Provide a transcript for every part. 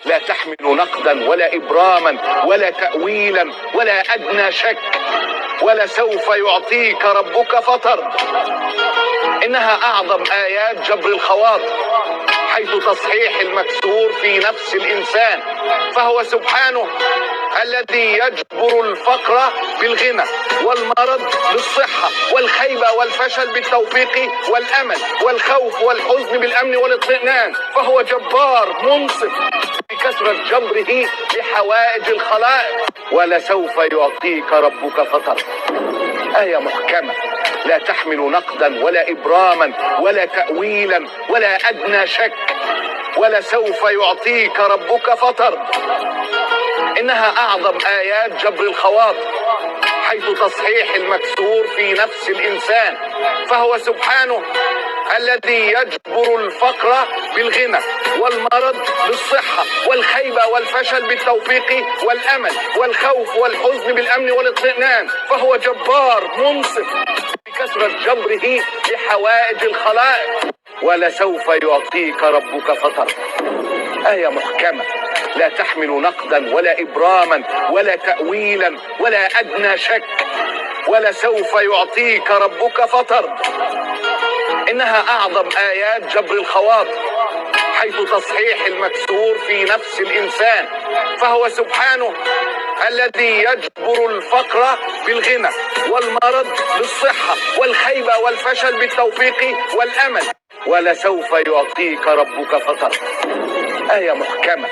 لا تحمل نقدا ولا إبراما ولا تأويلا ولا أدنى شك، ولسوف يعطيك ربك فترضى. إنها أعظم آيات جبر الخواطر، حيث تصحيح المكسور في نفس الإنسان، فهو سبحانه الذي يجبر الفقر بالغنى، والمرض بالصحة، والخيبة والفشل بالتوفيق والأمل، والخوف والحزن بالأمن والاطمئنان، فهو جبار منصف بكثرة جبره لحوائج الخلائق. ولسوف يعطيك ربك فترضى. آية محكمة لا تحمل نقدا ولا إبراما ولا تأويلا ولا أدنى شك، ولسوف يعطيك ربك فترضى. إنها أعظم آيات جبر الخواطر، حيث تصحيح المكسور في نفس الإنسان، فهو سبحانه الذي يجبر الفقر بالغنى، والمرض بالصحة، والخيبة والفشل بالتوفيق والأمل، والخوف والحزن بالأمن والاطمئنان، فهو جبار منصف بكثرة جبره لحوائج الخلائق. ولسوف يعطيك ربك فترضى. آية محكمة لا تحمل نقدا ولا إبراما ولا تأويلا ولا أدنى شك، ولسوف يعطيك ربك فترضى. إنها أعظم آيات جبر الخواطر، حيث تصحيح المكسور في نفس الإنسان، فهو سبحانه الذي يجبر الفقر بالغنى، والمرض بالصحة، والخيبة والفشل بالتوفيق والأمل، ولسوف يعطيك ربك فترضى. آية محكمة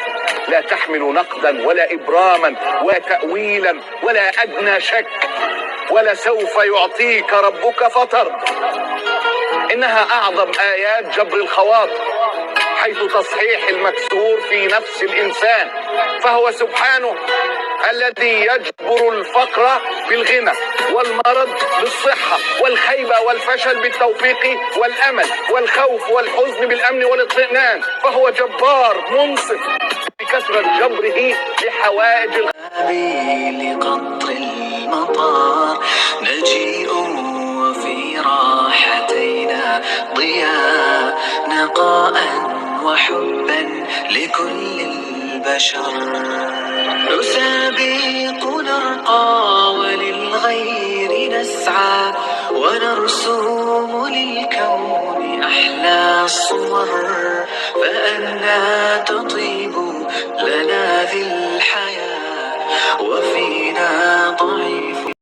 لا تحمل نقدا ولا إبراما ولا تأويلا ولا أدنى شك، ولسوف يعطيك ربك فترضى. إنها أعظم آيات جبر الخواطر، حيث تصحيح المكسور في نفس الإنسان، فهو سبحانه الذي يجبر الفقر بالغنى، والمرض بالصحة، والخيبة والفشل بالتوفيق والأمل، والخوف والحزن بالأمن والاطمئنان، فهو جبار منصف بكثرة جبره لحوائج لقطر المطار نجيء وفي راحتينا ضياء، نقاء وحبا لكل البشر، نسابق نرقى وللغير نسعى، ونرسم للكون أحلى الصور، فأنا تطيب لنا ذي الحياة وفينا ضعيف